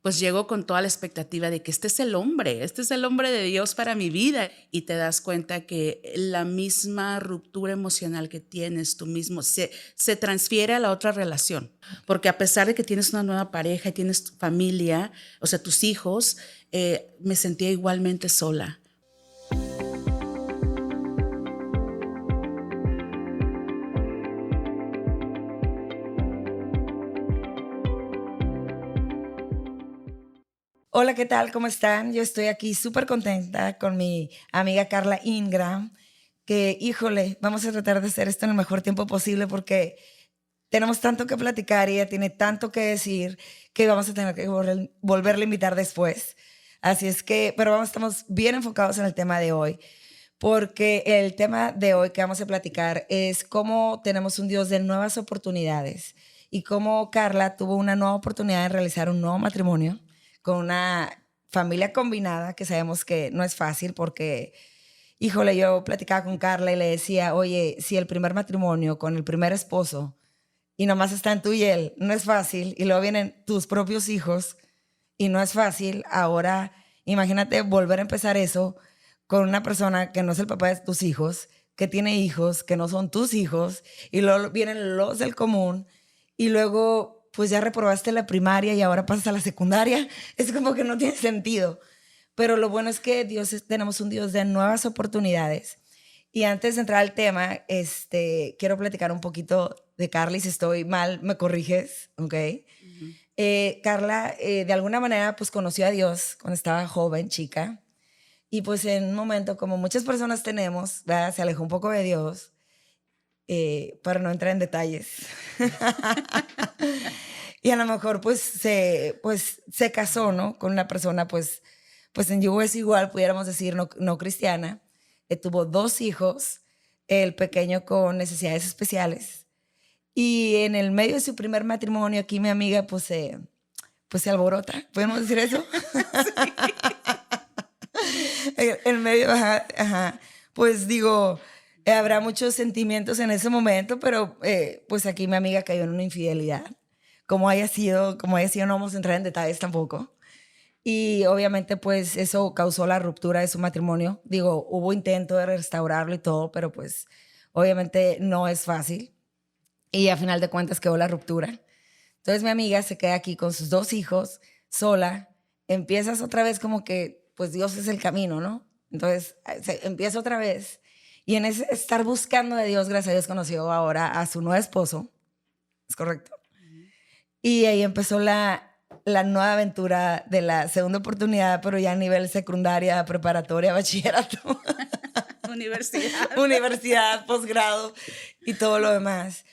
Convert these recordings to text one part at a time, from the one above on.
pues llego con toda la expectativa de que este es el hombre de Dios para mi vida. Y te das cuenta que la misma ruptura emocional que tienes tú mismo se transfiere a la otra relación. Porque a pesar de que tienes una nueva pareja y tienes tu familia, o sea, tus hijos, me sentía igualmente sola. Hola, ¿qué tal? ¿Cómo están? Yo estoy aquí súper contenta con mi amiga Carla Ingram, que, híjole, vamos a tratar de hacer esto en el mejor tiempo posible porque tenemos tanto que platicar y ella tiene tanto que decir que vamos a tener que volverle a invitar después. Así es que, pero estamos bien enfocados en el tema de hoy, porque el tema de hoy que vamos a platicar es cómo tenemos un Dios de nuevas oportunidades y cómo Carla tuvo una nueva oportunidad de realizar un nuevo matrimonio con una familia combinada, que sabemos que no es fácil porque, híjole, yo platicaba con Carla y le decía, oye, si el primer matrimonio con el primer esposo y nomás están tú y él, no es fácil, y luego vienen tus propios hijos y no es fácil, ahora imagínate volver a empezar eso con una persona que no es el papá de tus hijos, que tiene hijos que no son tus hijos, y luego vienen los del común, y luego pues ya reprobaste la primaria y ahora pasas a la secundaria. Es como que no tiene sentido. Pero lo bueno es que tenemos un Dios de nuevas oportunidades. Y antes de entrar al tema, quiero platicar un poquito de Carla, y si estoy mal, me corriges, ¿ok? Carla, de alguna manera, pues conoció a Dios cuando estaba joven, chica, y pues en un momento, como muchas personas tenemos, ¿verdad? Se alejó un poco de Dios, para no entrar en detalles. Y a lo mejor pues se casó, ¿no? Con una persona pues en US igual, pudiéramos decir, no cristiana. Tuvo 2 hijos, el pequeño con necesidades especiales. Y en el medio de su primer matrimonio, aquí mi amiga pues se alborota, ¿podemos decir eso? En medio, ajá. Pues digo, habrá muchos sentimientos en ese momento, pero pues aquí mi amiga cayó en una infidelidad. Como haya sido, no vamos a entrar en detalles tampoco. Y obviamente pues eso causó la ruptura de su matrimonio. Digo, hubo intento de restaurarlo y todo, pero pues obviamente no es fácil. Y a final de cuentas quedó la ruptura. Entonces mi amiga se queda aquí con sus 2 hijos, sola. Empiezas otra vez como que, pues Dios es el camino, ¿no? Entonces empieza otra vez. Y en ese estar buscando de Dios, gracias a Dios, conoció ahora a su nuevo esposo. ¿Es correcto? Y ahí empezó la nueva aventura de la segunda oportunidad, pero ya a nivel secundaria, preparatoria, bachillerato. Universidad. Universidad, posgrado y todo lo demás.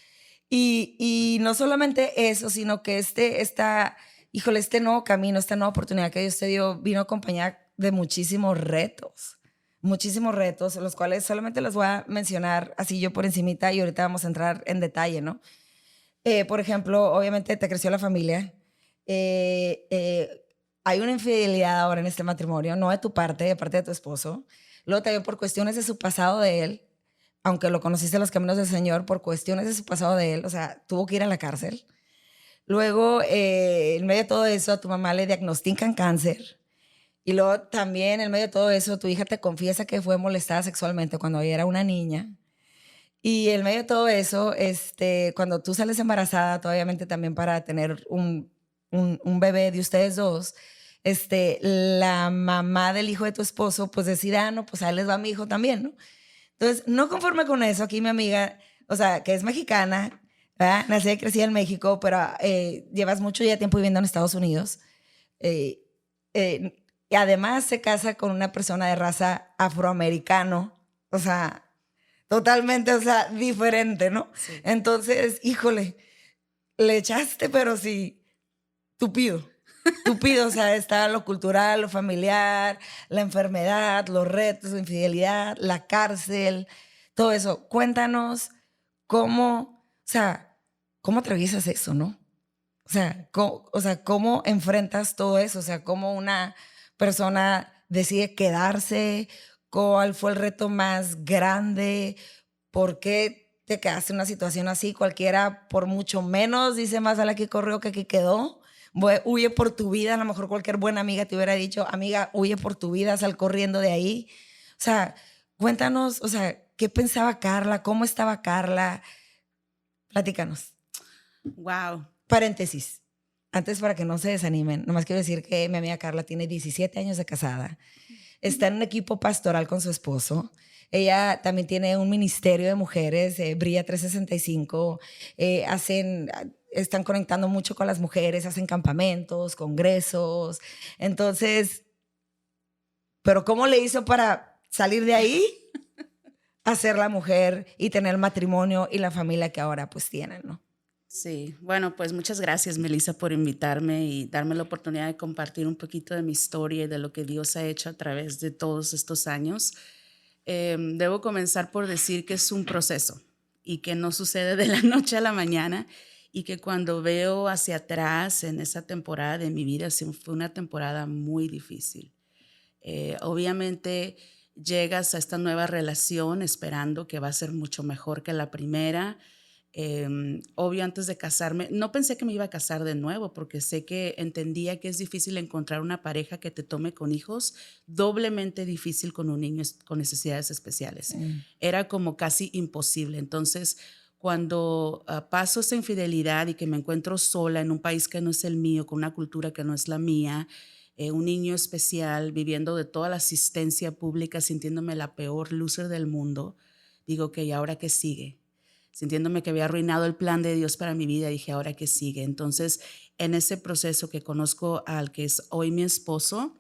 Y no solamente eso, sino que este nuevo camino, esta nueva oportunidad que Dios te dio, vino acompañada de muchísimos retos, los cuales solamente los voy a mencionar así yo por encimita y ahorita vamos a entrar en detalle, ¿no? Por ejemplo, obviamente te creció la familia. Hay una infidelidad ahora en este matrimonio, no de tu parte, de parte de tu esposo. Luego también por cuestiones de su pasado de él, aunque lo conociste en los caminos del Señor, por cuestiones de su pasado de él, o sea, tuvo que ir a la cárcel. Luego, en medio de todo eso, a tu mamá le diagnostican cáncer. Y luego también, en medio de todo eso, tu hija te confiesa que fue molestada sexualmente cuando ella era una niña. Y en medio de todo eso, cuando tú sales embarazada, obviamente también para tener un bebé de ustedes dos, la mamá del hijo de tu esposo, pues decide, no, pues ahí les va mi hijo también, ¿no? Entonces, no conforme con eso, aquí mi amiga, o sea, que es mexicana, ¿verdad? Nacida y crecida en México, pero llevas mucho ya tiempo viviendo en Estados Unidos. Y además se casa con una persona de raza afroamericano, o sea, totalmente, o sea, diferente, ¿no? Sí. Entonces, híjole, le echaste, pero sí, tupido. O sea, está lo cultural, lo familiar, la enfermedad, los retos, la infidelidad, la cárcel, todo eso. Cuéntanos cómo, o sea, cómo atraviesas eso, ¿no? ¿Cómo enfrentas todo eso? O sea, cómo una persona decide quedarse, cuál fue el reto más grande, por qué te quedaste en una situación así, cualquiera por mucho menos dice más a la que corrió que aquí quedó. huye por tu vida. A lo mejor cualquier buena amiga te hubiera dicho, amiga, huye por tu vida, sal corriendo de ahí. O sea, cuéntanos, o sea, ¿qué pensaba Carla? ¿Cómo estaba Carla? Platícanos. Wow. Paréntesis. Antes, para que no se desanimen, nomás quiero decir que mi amiga Carla tiene 17 años de casada. Está en un equipo pastoral con su esposo. Ella también tiene un ministerio de mujeres, Brilla 365. Están conectando mucho con las mujeres, hacen campamentos, congresos. Entonces, ¿pero cómo le hizo para salir de ahí a ser la mujer y tener el matrimonio y la familia que ahora pues tienen, ¿no? Sí, bueno, pues muchas gracias, Melissa, por invitarme y darme la oportunidad de compartir un poquito de mi historia y de lo que Dios ha hecho a través de todos estos años. Debo comenzar por decir que es un proceso y que no sucede de la noche a la mañana, y que cuando veo hacia atrás en esa temporada de mi vida, sí fue una temporada muy difícil. Obviamente llegas a esta nueva relación esperando que va a ser mucho mejor que la primera. Obvio, antes de casarme, no pensé que me iba a casar de nuevo, porque entendía que es difícil encontrar una pareja que te tome con hijos, doblemente difícil con un niño con necesidades especiales. Era como casi imposible. Entonces, cuando paso esa infidelidad y que me encuentro sola en un país que no es el mío, con una cultura que no es la mía, un niño especial, viviendo de toda la asistencia pública, sintiéndome la peor loser del mundo, digo que ¿y ahora qué sigue? Sintiéndome que había arruinado el plan de Dios para mi vida, dije, ¿ahora qué sigue? Entonces, en ese proceso que conozco al que es hoy mi esposo,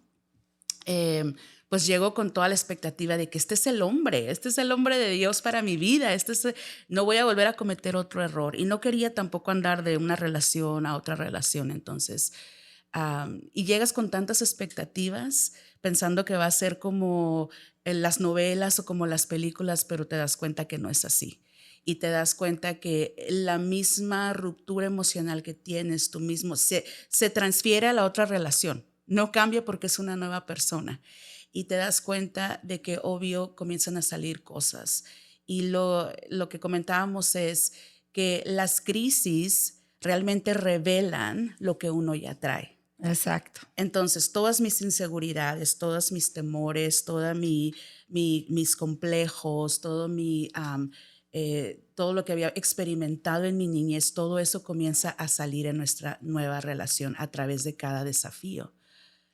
pues llego con toda la expectativa de que este es el hombre de Dios para mi vida, no voy a volver a cometer otro error. Y no quería tampoco andar de una relación a otra relación. Entonces, y llegas con tantas expectativas pensando que va a ser como en las novelas o como las películas, pero te das cuenta que no es así. Y te das cuenta que la misma ruptura emocional que tienes tú mismo se transfiere a la otra relación. No cambia porque es una nueva persona. Y te das cuenta de que obvio comienzan a salir cosas. Y lo que comentábamos es que las crisis realmente revelan lo que uno ya trae. Exacto. Entonces, todas mis inseguridades, todos mis temores, todos mis complejos, todo lo que había experimentado en mi niñez, todo eso comienza a salir en nuestra nueva relación a través de cada desafío.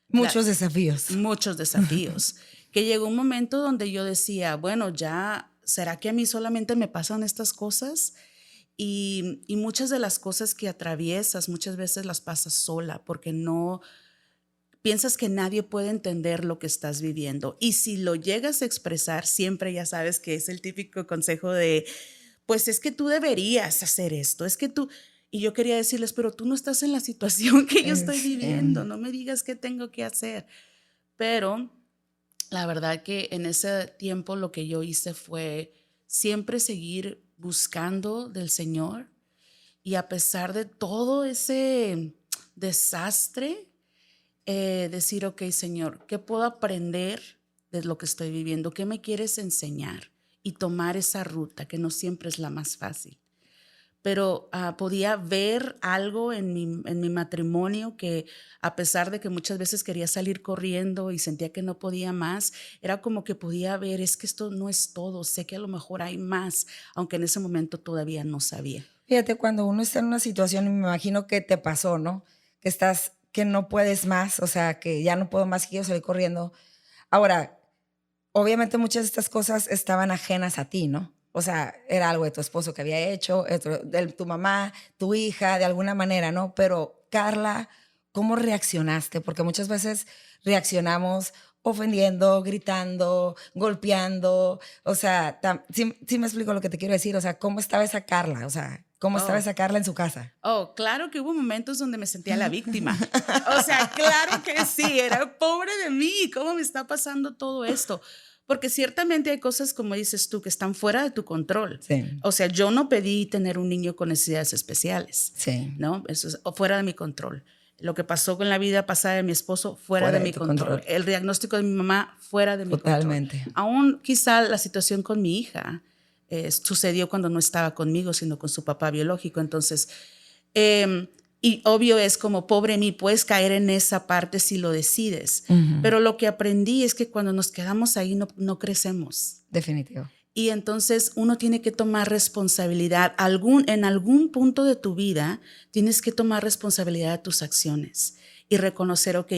Muchos desafíos. Muchos desafíos. Que llegó un momento donde yo decía, bueno, ya, ¿será que a mí solamente me pasan estas cosas? Y muchas de las cosas que atraviesas, muchas veces las pasas sola, porque no piensas que nadie puede entender lo que estás viviendo. Y si lo llegas a expresar, siempre ya sabes que es el típico consejo de, pues es que tú deberías hacer esto, es que tú... Y yo quería decirles, pero tú no estás en la situación que yo estoy viviendo, no me digas qué tengo que hacer. Pero la verdad que en ese tiempo lo que yo hice fue siempre seguir buscando del Señor, y a pesar de todo ese desastre, decir, ok, Señor, ¿qué puedo aprender de lo que estoy viviendo? ¿Qué me quieres enseñar? Y tomar esa ruta, que no siempre es la más fácil. Pero podía ver algo en mi matrimonio que, a pesar de que muchas veces quería salir corriendo y sentía que no podía más, era como que podía ver, es que esto no es todo, sé que a lo mejor hay más, aunque en ese momento todavía no sabía. Fíjate, cuando uno está en una situación, y me imagino que te pasó, ¿no? Que no puedes más, o sea, que ya no puedo más, quiero salir corriendo. Ahora, obviamente muchas de estas cosas estaban ajenas a ti, ¿no? O sea, era algo de tu esposo que había hecho, de tu mamá, tu hija, de alguna manera, ¿no? Pero, Carla, ¿cómo reaccionaste? Porque muchas veces reaccionamos ofendiendo, gritando, golpeando. O sea, sí me explico lo que te quiero decir. O sea, ¿cómo estaba esa Carla? O sea, ¿cómo estaba esa Carla en su casa? Claro que hubo momentos donde me sentía la víctima. O sea, claro que sí, era pobre de mí, ¿cómo me está pasando todo esto? Porque ciertamente hay cosas, como dices tú, que están fuera de tu control. Sí. O sea, yo no pedí tener un niño con necesidades especiales, Sí. ¿no? Eso es fuera de mi control. Lo que pasó con la vida pasada de mi esposo, fuera de mi control. El diagnóstico de mi mamá, fuera de mi control. Totalmente. Aún quizá la situación con mi hija sucedió cuando no estaba conmigo, sino con su papá biológico. Entonces, Y obvio es como, pobre mí, puedes caer en esa parte si lo decides. Ujú. Pero lo que aprendí es que cuando nos quedamos ahí no crecemos. Definitivo. Y entonces uno tiene que tomar responsabilidad. En algún punto de tu vida tienes que tomar responsabilidad de tus acciones y reconocer, ok,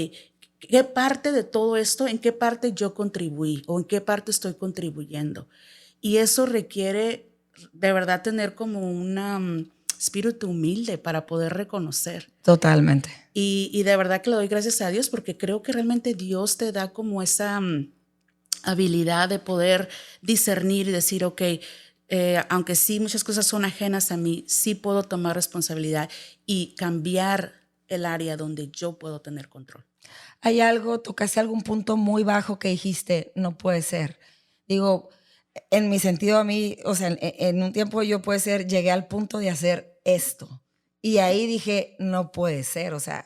¿qué parte de todo esto, en qué parte yo contribuí o en qué parte estoy contribuyendo? Y eso requiere de verdad tener como un espíritu humilde para poder reconocer. Totalmente. Y de verdad que le doy gracias a Dios porque creo que realmente Dios te da como esa habilidad de poder discernir y decir, ok, aunque sí muchas cosas son ajenas a mí, sí puedo tomar responsabilidad y cambiar el área donde yo puedo tener control. ¿Hay algo, tocaste algún punto muy bajo que dijiste, no puede ser? Digo, en mi sentido a mí, o sea, en un tiempo yo puede ser, llegué al punto de hacer esto. Y ahí dije, no puede ser, o sea,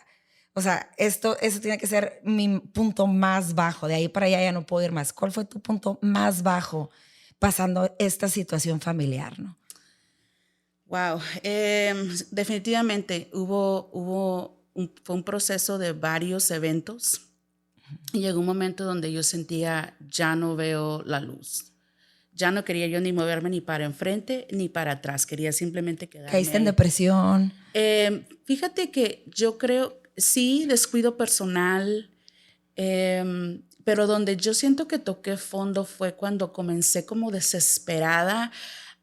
eso tiene que ser mi punto más bajo. De ahí para allá ya no puedo ir más. ¿Cuál fue tu punto más bajo pasando esta situación familiar, no? Wow, definitivamente fue un proceso de varios eventos y llegó un momento donde yo sentía, ya no veo la luz. Ya no quería yo ni moverme ni para enfrente ni para atrás, quería simplemente quedarme ¿Caíste en ahí. depresión? Fíjate que yo creo, sí, descuido personal, pero donde yo siento que toqué fondo fue cuando comencé como desesperada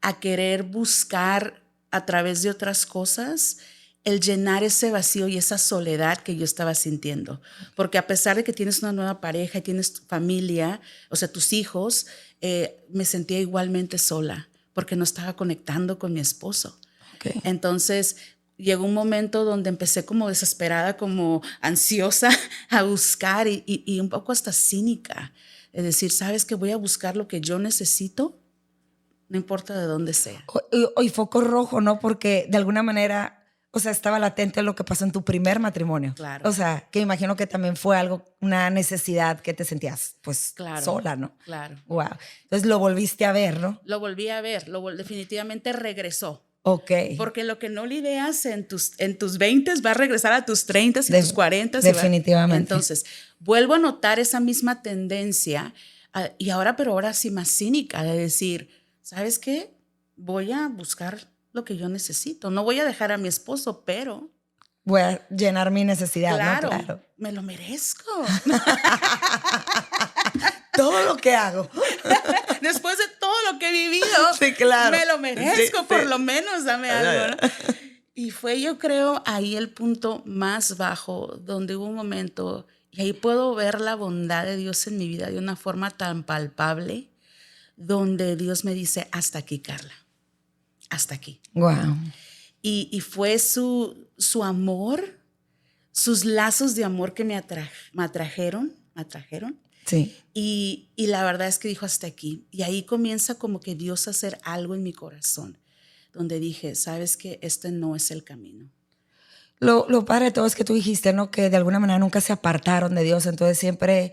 a querer buscar a través de otras cosas el llenar ese vacío y esa soledad que yo estaba sintiendo. Porque a pesar de que tienes una nueva pareja y tienes tu familia, o sea, tus hijos, me sentía igualmente sola porque no estaba conectando con mi esposo. Okay. Entonces llegó un momento donde empecé como desesperada, como ansiosa a buscar y un poco hasta cínica. Es decir, ¿sabes que voy a buscar lo que yo necesito? No importa de dónde sea. Y foco rojo, ¿no? Porque de alguna manera, o sea, estaba latente lo que pasó en tu primer matrimonio. Claro. O sea, que imagino que también fue algo, una necesidad que te sentías, pues, Claro, sola, ¿no? claro. Wow. Entonces lo volviste a ver, ¿no? Lo volví a ver, definitivamente regresó. Ok. Porque lo que no lidias en tus 20 va a regresar a tus 30 y tus 40. Definitivamente. Entonces, vuelvo a notar esa misma tendencia y ahora sí más cínica de decir, ¿sabes qué? Voy a buscar lo que yo necesito. No voy a dejar a mi esposo, pero voy a llenar mi necesidad, claro, ¿no? Claro. Me lo merezco. Todo lo que hago. Después de todo lo que he vivido, sí, claro. Me lo merezco, sí, por sí. lo menos dame algo, ¿no? Y fue, yo creo, ahí el punto más bajo, donde hubo un momento, y ahí puedo ver la bondad de Dios en mi vida de una forma tan palpable, donde Dios me dice, hasta aquí, Carla, hasta aquí. Wow. Y fue su amor, sus lazos de amor que me atrajeron. Sí. Y la verdad es que dijo hasta aquí. Y ahí comienza como que Dios a hacer algo en mi corazón, donde dije, sabes que este no es el camino. Lo padre de todo es que tú dijiste, ¿no? Que de alguna manera nunca se apartaron de Dios, entonces siempre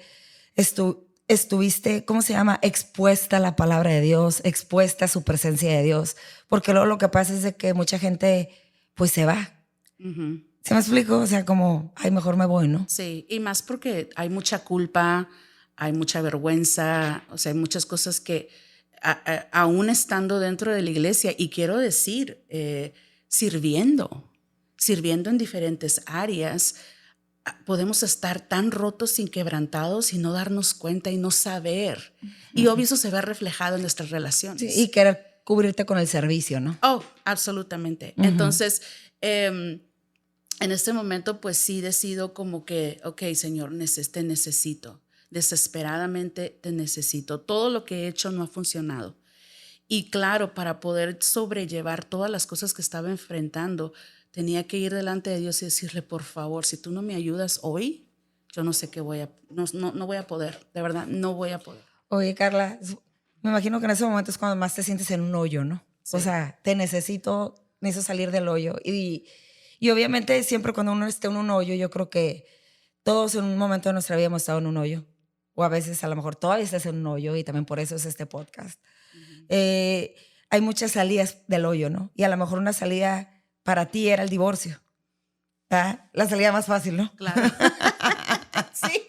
estuviste, ¿cómo se llama? Expuesta a la palabra de Dios, expuesta a su presencia de Dios, porque luego lo que pasa es de que mucha gente pues se va. Uh-huh. ¿Se me explico? O sea, como, ay, mejor me voy, ¿no? Sí, y más porque hay mucha culpa, hay mucha vergüenza, o sea, hay muchas cosas que aún estando dentro de la iglesia, y quiero decir, sirviendo en diferentes áreas, podemos estar tan rotos, inquebrantados y no darnos cuenta y no saber. Y obvio eso se ve reflejado en nuestras relaciones. Sí, y querer cubrirte con el servicio, ¿no? Oh, absolutamente. Uh-huh. Entonces, en este momento, pues sí decido como que, ok, Señor, te necesito. Desesperadamente te necesito. Todo lo que he hecho no ha funcionado. Y claro, para poder sobrellevar todas las cosas que estaba enfrentando, tenía que ir delante de Dios y decirle, por favor, si tú no me ayudas hoy, yo no sé qué no voy a poder, de verdad, no voy a poder. Oye, Carla, me imagino que en ese momento es cuando más te sientes en un hoyo, ¿no? Sí. O sea, necesito salir del hoyo. Y obviamente siempre cuando uno esté en un hoyo, yo creo que todos en un momento de nuestra vida hemos estado en un hoyo. O a veces a lo mejor todavía estás en un hoyo y también por eso es este podcast. Uh-huh. Hay muchas salidas del hoyo, ¿no? Y a lo mejor una salida para ti era el divorcio. ¿Ah? La salida más fácil, ¿no? Claro. Sí,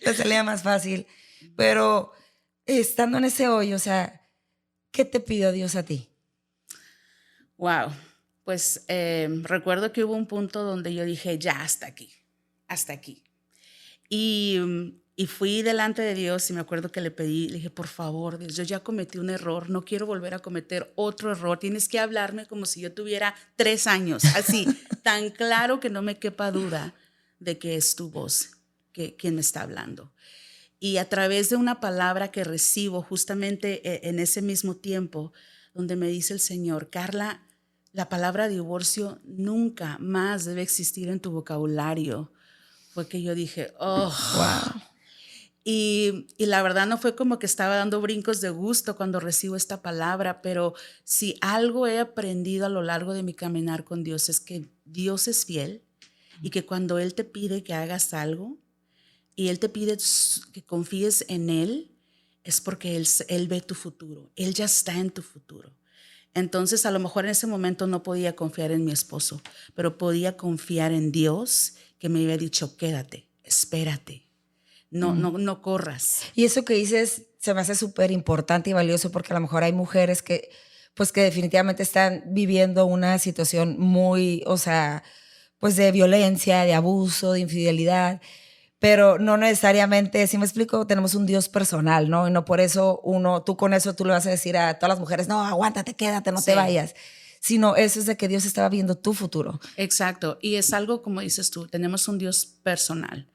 la salida más fácil. Pero estando en ese hoyo, o sea, ¿qué te pidió Dios a ti? Wow. Pues recuerdo que hubo un punto donde yo dije, ya, hasta aquí, hasta aquí. Y fui delante de Dios y me acuerdo que le pedí, le dije, por favor, Dios, yo ya cometí un error, no quiero volver a cometer otro error. Tienes que hablarme como si yo tuviera 3 años, así, tan claro que no me quepa duda de que es tu voz quien me está hablando. Y a través de una palabra que recibo justamente en ese mismo tiempo, donde me dice el Señor, Carla, la palabra divorcio nunca más debe existir en tu vocabulario. Fue que yo dije, oh. Wow. Y la verdad no fue como que estaba dando brincos de gusto cuando recibo esta palabra, pero si algo he aprendido a lo largo de mi caminar con Dios es que Dios es fiel y que cuando Él te pide que hagas algo y Él te pide que confíes en Él, es porque Él ve tu futuro, Él ya está en tu futuro. Entonces, a lo mejor en ese momento no podía confiar en mi esposo, pero podía confiar en Dios que me había dicho, quédate, espérate. No corras. Y eso que dices se me hace súper importante y valioso porque a lo mejor hay mujeres que, pues que definitivamente están viviendo una situación muy, o sea, pues de violencia, de abuso, de infidelidad, pero no necesariamente, si me explico, tenemos un Dios personal, ¿no? Y no por eso tú con eso tú le vas a decir a todas las mujeres, no, aguántate, quédate, no te vayas. Sino eso es de que Dios estaba viendo tu futuro. Exacto. Y es algo, como dices tú, tenemos un Dios personal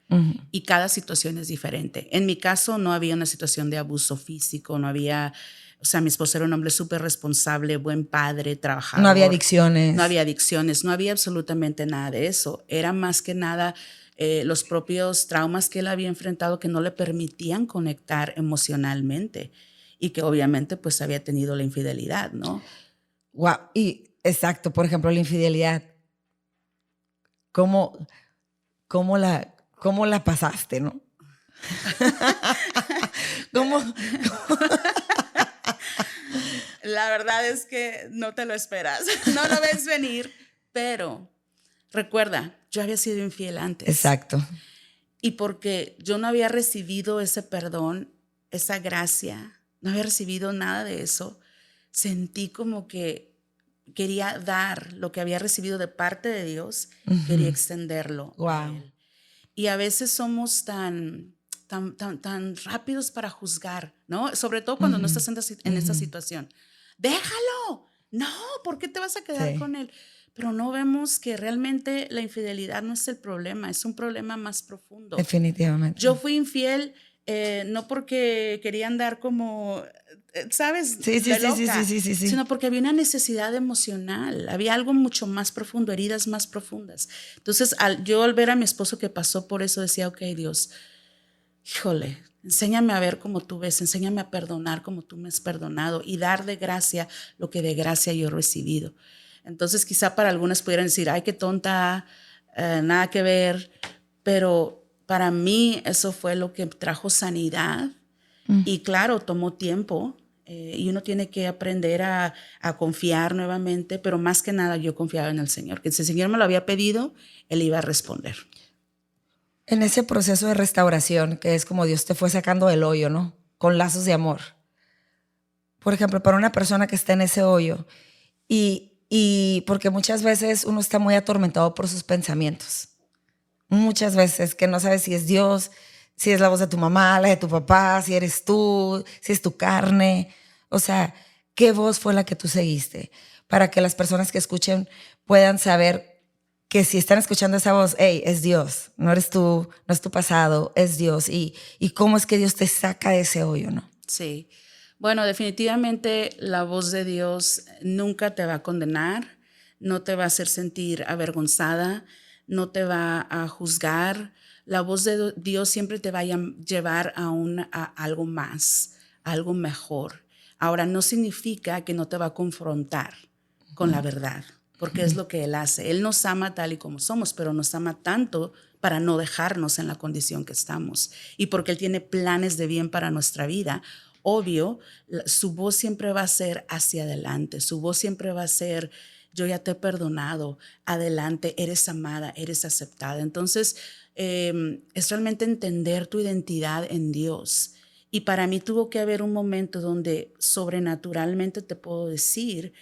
y cada situación es diferente. En mi caso no había una situación de abuso físico, no había, o sea, mi esposo era un hombre súper responsable, buen padre, trabajador. No había adicciones. No había adicciones, no había absolutamente nada de eso. Era más que nada los propios traumas que él había enfrentado que no le permitían conectar emocionalmente y que obviamente pues había tenido la infidelidad, ¿no? Wow, y exacto, por ejemplo, la infidelidad. ¿Cómo la pasaste, no? ¿Cómo? La verdad es que no te lo esperas, no lo ves venir, pero recuerda, yo había sido infiel antes. Exacto. Y porque yo no había recibido ese perdón, esa gracia, no había recibido nada de eso, sentí como que quería dar lo que había recibido de parte de Dios, quería extenderlo a Él. Y a veces somos tan rápidos para juzgar, ¿no? Sobre todo cuando no estás en esa situación. Déjalo. No, ¿por qué te vas a quedar con él? Pero no vemos que realmente la infidelidad no es el problema, es un problema más profundo. Definitivamente. Yo fui infiel no porque quería andar como, ¿sabes? Sí, Loca, sí. sino porque había una necesidad emocional, había algo mucho más profundo, heridas más profundas. Entonces, yo al ver a mi esposo que pasó por eso, decía, ok, Dios, híjole, enséñame a ver como tú ves, enséñame a perdonar como tú me has perdonado y dar de gracia lo que de gracia yo he recibido. Entonces, quizá para algunas pudieran decir, ay, qué tonta, nada que ver, pero para mí eso fue lo que trajo sanidad y claro, tomó tiempo y uno tiene que aprender a confiar nuevamente, pero más que nada yo confiaba en el Señor, que si el Señor me lo había pedido, Él iba a responder. En ese proceso de restauración, que es como Dios te fue sacando del hoyo, ¿no? Con lazos de amor. Por ejemplo, para una persona que está en ese hoyo y porque muchas veces uno está muy atormentado por sus pensamientos. Muchas veces que no sabes si es Dios, si es la voz de tu mamá, la de tu papá, si eres tú, si es tu carne. O sea, ¿qué voz fue la que tú seguiste? Para que las personas que escuchen puedan saber que si están escuchando esa voz, hey, es Dios, no eres tú, no es tu pasado, es Dios. Y cómo es que Dios te saca de ese hoyo, ¿no? Sí. Bueno, definitivamente la voz de Dios nunca te va a condenar, no te va a hacer sentir avergonzada, no te va a juzgar. La voz de Dios siempre te va a llevar a algo más, a algo mejor. Ahora, no significa que no te va a confrontar con la verdad, porque es lo que Él hace. Él nos ama tal y como somos, pero nos ama tanto para no dejarnos en la condición que estamos. Y porque Él tiene planes de bien para nuestra vida, obvio, su voz siempre va a ser hacia adelante, su voz siempre va a ser yo ya te he perdonado, adelante, eres amada, eres aceptada. Entonces, es realmente entender tu identidad en Dios. Y para mí tuvo que haber un momento donde sobrenaturalmente te puedo decir,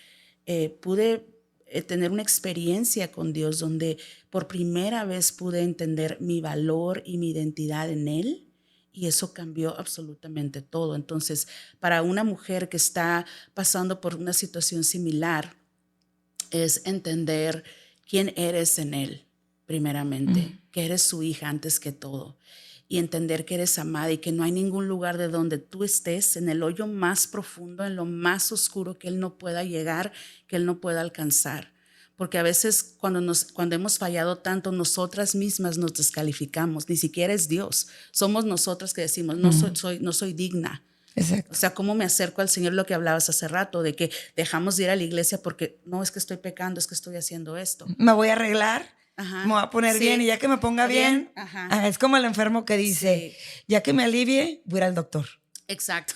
pude tener una experiencia con Dios donde por primera vez pude entender mi valor y mi identidad en Él. Y eso cambió absolutamente todo. Entonces, para una mujer que está pasando por una situación similar, es entender quién eres en Él, primeramente, que eres su hija antes que todo, y entender que eres amada y que no hay ningún lugar de donde tú estés, en el hoyo más profundo, en lo más oscuro, que Él no pueda llegar, que Él no pueda alcanzar. Porque a veces cuando hemos fallado tanto, nosotras mismas nos descalificamos, ni siquiera es Dios, somos nosotras que decimos, no soy digna. Exacto. O sea, ¿cómo me acerco al Señor? Lo que hablabas hace rato, de que dejamos de ir a la iglesia porque no, es que estoy pecando, es que estoy haciendo esto. Me voy a arreglar, Ajá. me voy a poner bien, y ya que me ponga bien, es como el enfermo que dice, ya que me alivie, voy a ir al doctor. Exacto.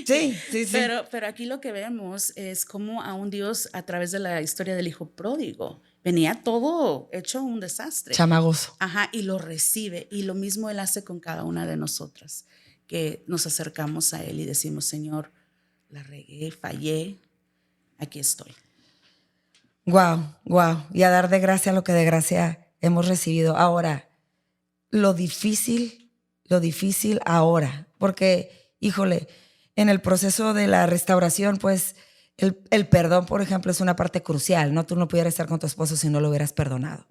Sí. Pero aquí lo que vemos es cómo a un Dios, a través de la historia del hijo pródigo, venía todo hecho un desastre. Chamagoso. Ajá, y lo recibe. Y lo mismo Él hace con cada una de nosotras, que nos acercamos a Él y decimos, Señor, la regué, fallé, aquí estoy. Wow. Y a dar de gracia lo que de gracia hemos recibido. Ahora, lo difícil ahora, porque, híjole, en el proceso de la restauración, pues, el perdón, por ejemplo, es una parte crucial, ¿no? Tú no pudieras estar con tu esposo si no lo hubieras perdonado.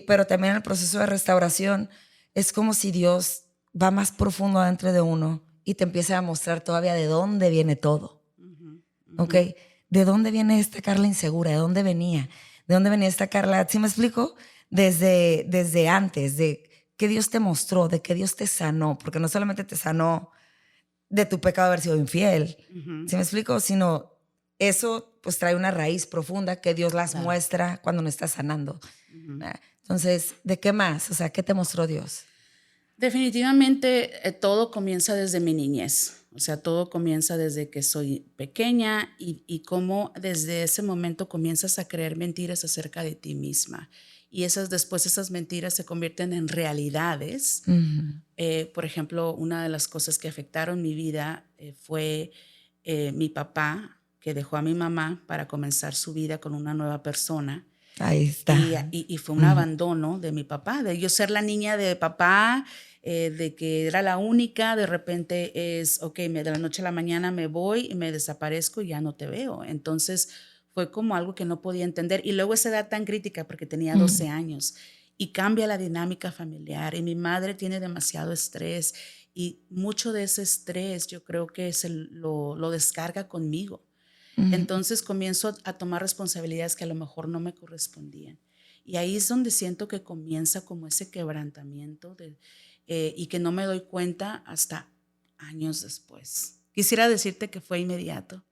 Pero también en el proceso de restauración es como si Dios va más profundo adentro de uno y te empieza a mostrar todavía de dónde viene todo. ¿Ok? ¿De dónde viene esta Carla insegura? ¿De dónde venía? ¿De dónde venía esta Carla? ¿Sí me explico? Desde antes, de que Dios te mostró, de que Dios te sanó, porque no solamente te sanó de tu pecado de haber sido infiel, ¿sí me explico? Sino eso pues trae una raíz profunda que Dios las muestra cuando no estás sanando. Entonces, ¿de qué más? O sea, ¿qué te mostró Dios? Definitivamente todo comienza desde mi niñez. O sea, todo comienza desde que soy pequeña y cómo desde ese momento comienzas a creer mentiras acerca de ti misma. Y después esas mentiras se convierten en realidades. Por ejemplo, una de las cosas que afectaron mi vida fue mi papá, que dejó a mi mamá para comenzar su vida con una nueva persona. Ahí está. Y fue un abandono de mi papá, de yo ser la niña de papá, de que era la única, de repente es, ok, de la noche a la mañana me voy y me desaparezco y ya no te veo. Entonces fue como algo que no podía entender. Y luego esa edad tan crítica, porque tenía 12 años, y cambia la dinámica familiar, y mi madre tiene demasiado estrés, y mucho de ese estrés yo creo que lo descarga conmigo. Entonces comienzo a tomar responsabilidades que a lo mejor no me correspondían. Y ahí es donde siento que comienza como ese quebrantamiento y que no me doy cuenta hasta años después. Quisiera decirte que fue inmediato,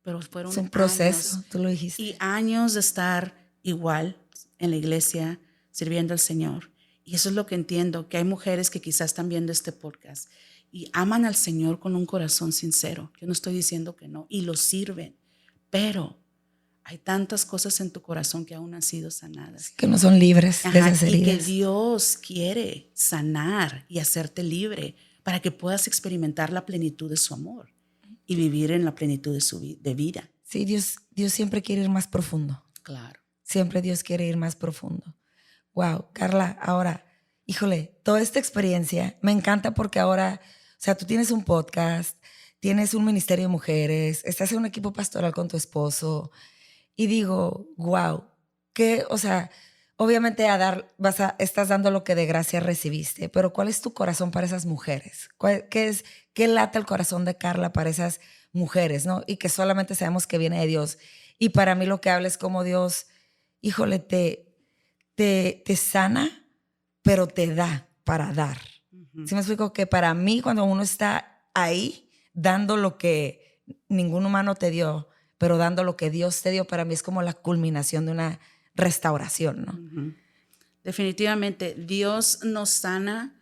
pero fueron es un proceso, años, tú lo dijiste. y años de estar igual en la iglesia, sirviendo al Señor. Y eso es lo que entiendo, que hay mujeres que quizás están viendo este podcast y aman al Señor con un corazón sincero. Yo no estoy diciendo que no, y lo sirven. Pero hay tantas cosas en tu corazón que aún han sido sanadas. Que no son libres de esas heridas. Y que Dios quiere sanar y hacerte libre para que puedas experimentar la plenitud de su amor y vivir en la plenitud de vida. Sí, Dios siempre quiere ir más profundo. Claro. Siempre Dios quiere ir más profundo. Wow, Carla, ahora, híjole, toda esta experiencia me encanta porque ahora, o sea, tú tienes un podcast, tienes un ministerio de mujeres, estás en un equipo pastoral con tu esposo y digo, wow, que, o sea, obviamente estás dando lo que de gracia recibiste, pero ¿cuál es tu corazón para esas mujeres? ¿Qué lata el corazón de Carla para esas mujeres, no? Y que solamente sabemos que viene de Dios. Y para mí lo que habla es como Dios, híjole, te sana, pero te da para dar. ¿Sí me explico? Que para mí, cuando uno está ahí, dando lo que ningún humano te dio, pero dando lo que Dios te dio, para mí es como la culminación de una restauración, ¿no? Definitivamente, Dios nos sana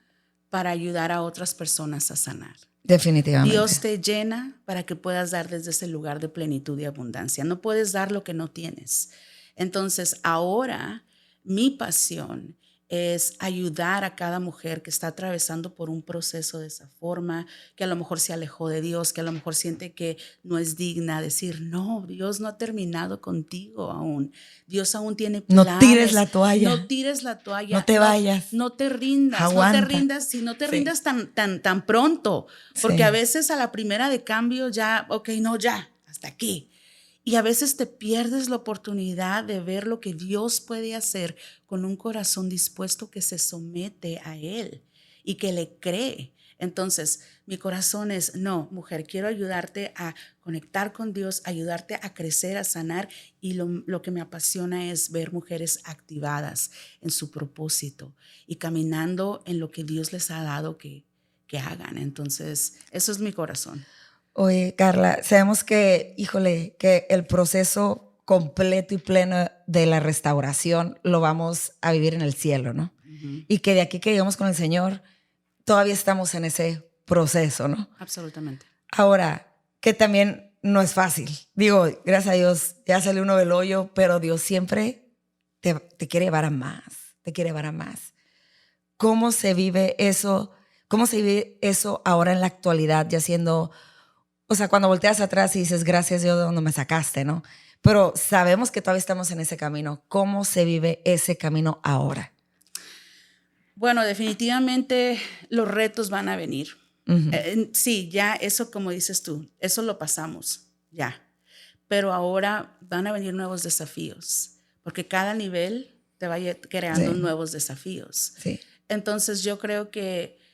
para ayudar a otras personas a sanar. Definitivamente. Dios te llena para que puedas dar desde ese lugar de plenitud y abundancia. No puedes dar lo que no tienes. Entonces, ahora mi pasión es ayudar a cada mujer que está atravesando por un proceso de esa forma, que a lo mejor se alejó de Dios, que a lo mejor siente que no es digna, decir, no, Dios no ha terminado contigo aún. Dios aún tiene planes. No tires la toalla. No tires la toalla. No te vayas. No te rindas. Aguanta. No te rindas. Si no te rindas tan pronto, porque a veces a la primera de cambio ya, ok, no, ya, hasta aquí. Y a veces te pierdes la oportunidad de ver lo que Dios puede hacer con un corazón dispuesto que se somete a Él y que le cree. Entonces, mi corazón es, no, mujer, quiero ayudarte a conectar con Dios, ayudarte a crecer, a sanar. Y lo que me apasiona es ver mujeres activadas en su propósito y caminando en lo que Dios les ha dado que hagan. Entonces, eso es mi corazón. Oye, Carla, sabemos que, híjole, que el proceso completo y pleno de la restauración lo vamos a vivir en el cielo, ¿no? Uh-huh. Y que de aquí que llegamos con el Señor, todavía estamos en ese proceso, ¿no? Absolutamente. Ahora, que también no es fácil. Digo, gracias a Dios, ya salió uno del hoyo, pero Dios siempre te quiere llevar a más, te quiere llevar a más. ¿Cómo se vive eso? ¿Cómo se vive eso ahora en la actualidad, ya siendo... O sea, cuando volteas atrás y dices, gracias Dios de donde me sacaste, ¿no? Pero sabemos que todavía estamos en ese camino. ¿Cómo se vive ese camino ahora? Bueno, definitivamente los retos van a venir. Uh-huh. Sí, ya eso como dices tú, eso lo pasamos, ya. Pero ahora van a venir nuevos desafíos, porque cada nivel te va creando nuevos desafíos. Sí. Entonces yo creo que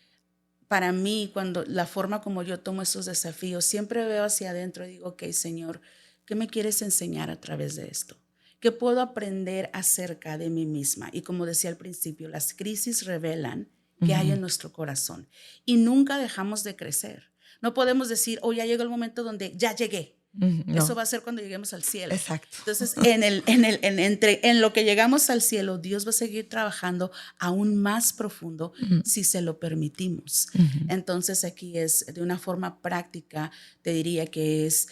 para mí, cuando la forma como yo tomo esos desafíos, siempre veo hacia adentro y digo, ok, Señor, ¿qué me quieres enseñar a través de esto? ¿Qué puedo aprender acerca de mí misma? Y como decía al principio, las crisis revelan qué hay en nuestro corazón y nunca dejamos de crecer. No podemos decir, oh, ya llegó el momento donde ya llegué. No. Eso va a ser cuando lleguemos al cielo. Exacto. Entonces, en lo que llegamos al cielo, Dios va a seguir trabajando aún más profundo si se lo permitimos. Entonces, aquí es de una forma práctica, te diría que es,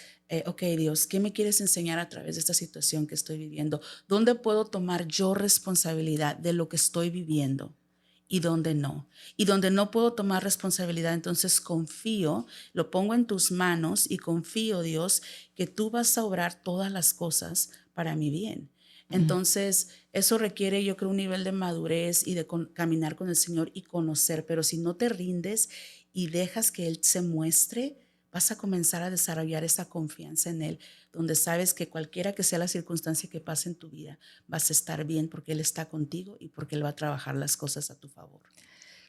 ok, Dios, ¿qué me quieres enseñar a través de esta situación que estoy viviendo? ¿Dónde puedo tomar yo responsabilidad de lo que estoy viviendo? Y donde no. Y donde no puedo tomar responsabilidad, entonces confío, lo pongo en tus manos y confío, Dios, que tú vas a obrar todas las cosas para mi bien. Entonces, eso requiere, yo creo, un nivel de madurez y de caminar con el Señor y conocer. Pero si no te rindes y dejas que Él se muestre, vas a comenzar a desarrollar esa confianza en Él, donde sabes que cualquiera que sea la circunstancia que pase en tu vida, vas a estar bien porque Él está contigo y porque Él va a trabajar las cosas a tu favor.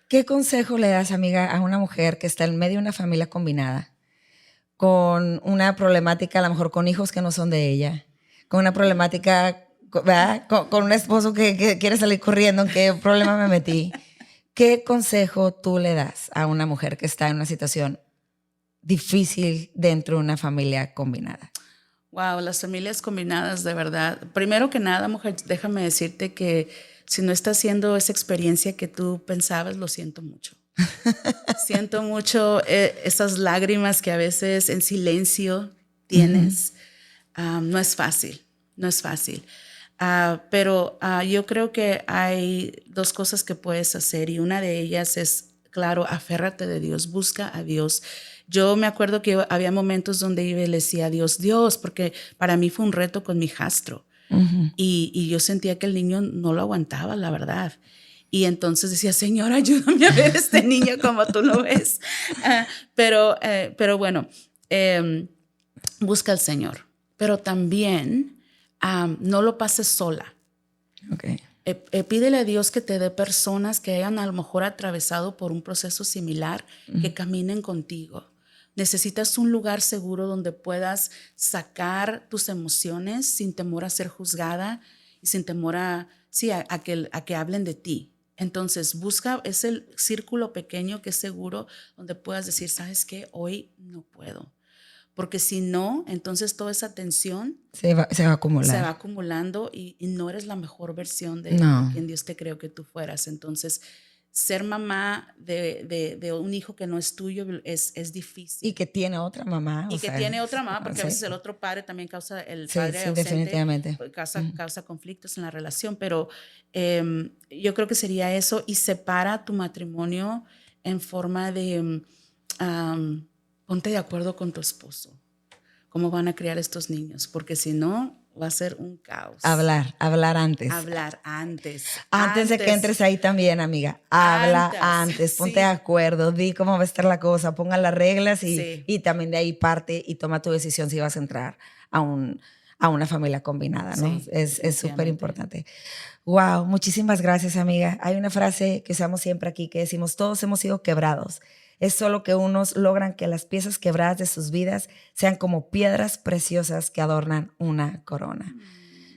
¿Qué consejo le das, amiga, a una mujer que está en medio de una familia combinada, con una problemática, a lo mejor con hijos que no son de ella, con una problemática, ¿verdad? Con un esposo que quiere salir corriendo, ¿en qué problema me metí? ¿Qué consejo tú le das a una mujer que está en una situación difícil dentro de una familia combinada? Wow, las familias combinadas, de verdad. Primero que nada, mujer, déjame decirte que si no estás haciendo esa experiencia que tú pensabas, lo siento mucho. Siento mucho esas lágrimas que a veces en silencio tienes. No es fácil, no es fácil. Pero yo creo que hay dos cosas que puedes hacer y una de ellas es, claro, aférrate de Dios, busca a Dios. Yo me acuerdo que había momentos donde yo le decía a Dios, porque para mí fue un reto con mi hijastro. Y yo sentía que el niño no lo aguantaba, la verdad. Y entonces decía, Señor, ayúdame a ver este niño como tú lo ves. Pero bueno, busca al Señor. Pero también no lo pases sola. Okay. Pídele a Dios que te dé personas que hayan a lo mejor atravesado por un proceso similar, que caminen contigo. Necesitas un lugar seguro donde puedas sacar tus emociones sin temor a ser juzgada y sin temor a que hablen de ti. Entonces busca ese círculo pequeño que es seguro donde puedas decir, ¿sabes qué? Hoy no puedo. Porque si no, entonces toda esa tensión se va a acumular. Se va acumulando y no eres la mejor versión de quien Dios te creó que tú fueras. Entonces, ser mamá de un hijo que no es tuyo es difícil. Y que tiene otra mamá. Y que tiene otra mamá, porque sí. a veces el otro padre también causa, el Sí, padre sí, ausente, definitivamente. causa conflictos en la relación, pero yo creo que sería eso, y separa tu matrimonio en forma de ponte de acuerdo con tu esposo, cómo van a criar estos niños, porque si no va a ser un caos. Hablar antes. Hablar antes. Antes de que entres ahí también, amiga. Habla antes, ponte sí. de acuerdo, di cómo va a estar la cosa, ponga las reglas Sí. y también de ahí parte y toma tu decisión si vas a entrar a una familia combinada, ¿no? Sí, Es súper importante. Wow, muchísimas gracias, amiga. Hay una frase que usamos siempre aquí que decimos, todos hemos sido quebrados. Es solo que unos logran que las piezas quebradas de sus vidas sean como piedras preciosas que adornan una corona.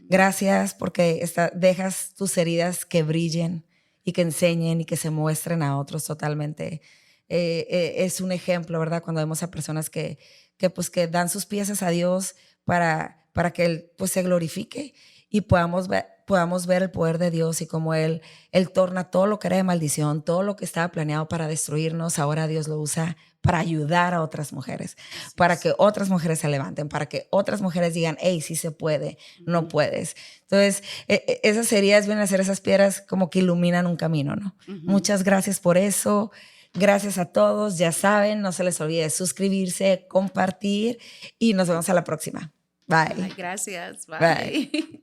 Gracias porque dejas tus heridas que brillen y que enseñen y que se muestren a otros totalmente. Es un ejemplo, ¿verdad? Cuando vemos a personas que dan sus piezas a Dios para que Él pues, se glorifique y podamos ver el poder de Dios y cómo Él torna todo lo que era de maldición, todo lo que estaba planeado para destruirnos, ahora Dios lo usa para ayudar a otras mujeres, para que otras mujeres se levanten, para que otras mujeres digan, hey, sí se puede, no puedes. Entonces, esas heridas vienen a ser esas piedras como que iluminan un camino, ¿no? Muchas gracias por eso. Gracias a todos. Ya saben, no se les olvide suscribirse, compartir y nos vemos a la próxima. Bye. Ay, gracias. Bye.